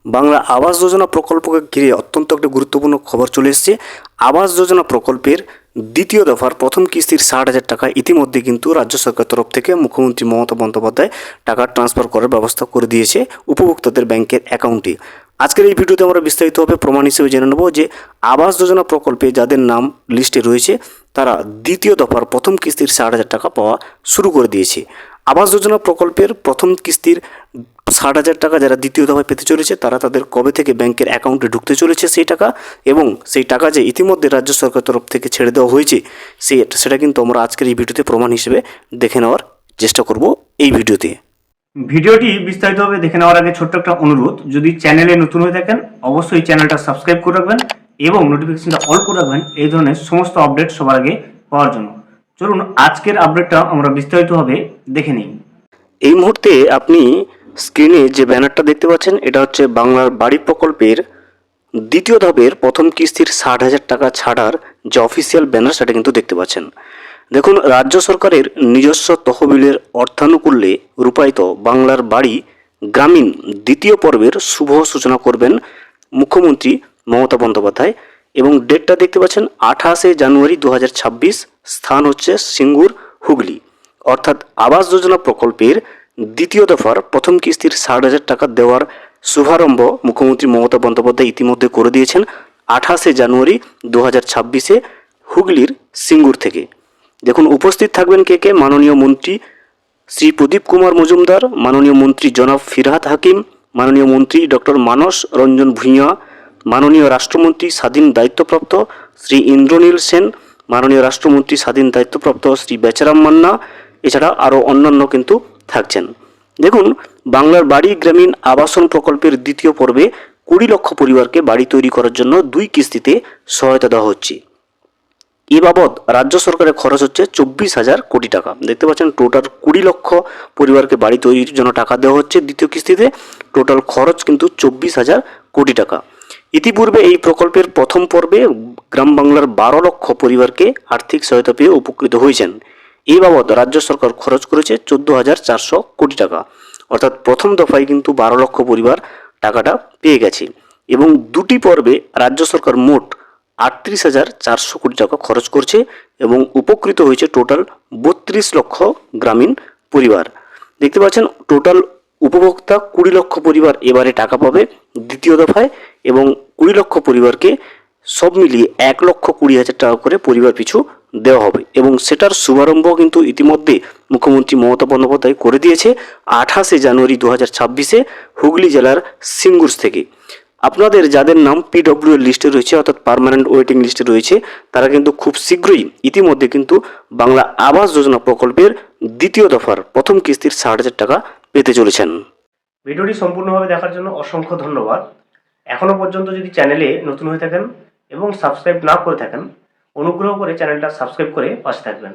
বাংলা আবাস যোজনা প্রকল্পকে ঘিরে অত্যন্ত একটা গুরুত্বপূর্ণ খবর চলে এসেছে। আবাস যোজনা প্রকল্পের দ্বিতীয় দফার প্রথম কিস্তির 60,000 টাকা ইতিমধ্যে কিন্তু রাজ্য সরকার তরফ থেকে মুখ্যমন্ত্রী মমতা বন্দ্যোপাধ্যায় টাকা ট্রান্সফার করার ব্যবস্থা করে দিয়েছে উপভোক্তাদের ব্যাংকের অ্যাকাউন্টে। আজকের এই ভিডিওতে আমরা বিস্তারিতভাবে প্রমাণ হিসেবে জেনে নেব যে আবাস যোজনা প্রকল্পে যাদের নাম লিস্টে রয়েছে তারা দ্বিতীয় দফার প্রথম কিস্তির 60,000 টাকা পাওয়া শুরু করে দিয়েছে। আবাস যোজনা প্রকল্পের প্রথম কিস্তির 60,000 টাকা যারা দ্বিতীয় দফায় পেতে চলেছে তারা তাদের কবে থেকে ব্যাংকের অ্যাকাউন্টে ঢুকতে চলেছে সেই টাকা, এবং সেই টাকা যে ইতিমধ্যে রাজ্য সরকার তরফ থেকে ছেড়ে দেওয়া হয়েছে সেটা কিন্তু আমরা আজকের এই ভিডিওতে প্রমাণ হিসেবে দেখে নেওয়ার চেষ্টা করব এই ভিডিওতে। ভিডিওটি বিস্তারিতভাবে দেখে নেওয়ার আগে ছোট্ট একটা অনুরোধ, যদি চ্যানেলে নতুন হয়ে থাকেন অবশ্যই চ্যানেলটা সাবস্ক্রাইব করে রাখবেন এবং নোটিফিকেশনটা অল করে রাখবেন এই ধরনের সমস্ত আপডেট সবার আগে পাওয়ার জন্য। চলুন আজকের আপডেটটা আমরা বিস্তারিতভাবে দেখে নিই। এই মুহূর্তে আপনি স্ক্রিনে যে ব্যানারটা দেখতে পাচ্ছেন এটা হচ্ছে বাংলার বাড়ি প্রকল্পের দ্বিতীয় ধাপের প্রথম কিস্তির 60,000 টাকা ছাড়ার যে অফিসিয়াল ব্যানার সেটা কিন্তু দেখতে পাচ্ছেন। দেখুন, রাজ্য সরকারের নিজস্ব তহবিলের অর্থানুকূল্যে রূপায়িত বাংলার বাড়ি গ্রামীণ দ্বিতীয় পর্বের শুভ সূচনা করবেন মুখ্যমন্ত্রী মমতা বন্দ্যোপাধ্যায়, এবং ডেটটা দেখতে পাচ্ছেন 28শে জানুয়ারি 2026, স্থান হচ্ছে সিঙ্গুর, হুগলি। অর্থাৎ আবাস যোজনা প্রকল্পের দ্বিতীয় দফার প্রথম কিস্তির 60,000 টাকা দেওয়ার শুভারম্ভ মুখ্যমন্ত্রী মমতা বন্দ্যোপাধ্যায় ইতিমধ্যে করে দিয়েছেন 28শে জানুয়ারি 2026 হুগলির সিঙ্গুর থেকে। দেখুন, উপস্থিত থাকবেন কে কে? মাননীয় মন্ত্রী শ্রী প্রদীপ কুমার মজুমদার, মাননীয় মন্ত্রী জনাব ফিরহাদ হাকিম, মাননীয় মন্ত্রী ডক্টর মানস রঞ্জন ভূঁইয়া, মাননীয় রাষ্ট্রমন্ত্রী স্বাধীন দায়িত্বপ্রাপ্ত শ্রী ইন্দ্রনীল সেন, মাননীয় রাষ্ট্রমন্ত্রী স্বাধীন দায়িত্বপ্রাপ্ত শ্রী বেচারাম মান্না, এছাড়া আরও অন্যান্য কিন্তু থাকছেন। দেখুন, বাংলার বাড়ি গ্রামীণ আবাসন প্রকল্পের দ্বিতীয় পর্বে 20 লক্ষ পরিবারকে বাড়ি তৈরি করার জন্য 2 কিস্তিতে সহায়তা দেওয়া হচ্ছে। এ বাবদ রাজ্য সরকারের খরচ হচ্ছে 24,000 কোটি টাকা। দেখতে পাচ্ছেন টোটাল 20 লক্ষ পরিবারকে বাড়ি তৈরির জন্য টাকা দেওয়া হচ্ছে দ্বিতীয় কিস্তিতে। টোটাল খরচ কিন্তু 24,000 কোটি টাকা। ইতিপূর্বে এই প্রকল্পের প্রথম পর্বে গ্রাম বাংলার 12 লক্ষ পরিবারকে আর্থিক সহায়তা পেয়ে উপকৃত হয়েছেন। এই বাবদ রাজ্য সরকার খরচ করেছে 14,400 কোটি টাকা। অর্থাৎ প্রথম দফায় কিন্তু 12 লক্ষ পরিবার টাকাটা পেয়ে গেছে, এবং দুটি পর্বে রাজ্য সরকার মোট 38,400 কোটি টাকা খরচ করছে এবং উপকৃত হয়েছে টোটাল 32 লক্ষ গ্রামীণ পরিবার। দেখতে পাচ্ছেন টোটাল উপভোক্তা 20 লক্ষ পরিবার এবারে টাকা পাবে দ্বিতীয় দফায়, এবং 20 লক্ষ পরিবারকে সব মিলিয়ে 1,20,000 টাকা করে পরিবার পিছু দেওয়া হবে, এবং সেটার শুভারম্ভ কিন্তু ইতিমধ্যে মুখ্যমন্ত্রী মমতা বন্দ্যোপাধ্যায় করে দিয়েছে 28শে জানুয়ারি 2026 হুগলি জেলার সিঙ্গুর থেকে। আপনাদের যাদের নাম পিডব্লিউ এর লিস্টে রয়েছে অর্থাৎ পার্মানেন্ট ওয়েটিং লিস্টে রয়েছে তারা কিন্তু খুব শীঘ্রই ইতিমধ্যে কিন্তু বাংলা আবাস যোজনা প্রকল্পের দ্বিতীয় দফার প্রথম কিস্তির 60,000 টাকা পেতে চলেছেন। ভিডিওটি সম্পূর্ণভাবে দেখার জন্য অসংখ্য ধন্যবাদ। এখনও পর্যন্ত যদি চ্যানেলে নতুন হয়ে থাকেন এবং সাবস্ক্রাইব না করে থাকেন অনুগ্রহ করে চ্যানেলটা সাবস্ক্রাইব করে পাশে থাকবেন।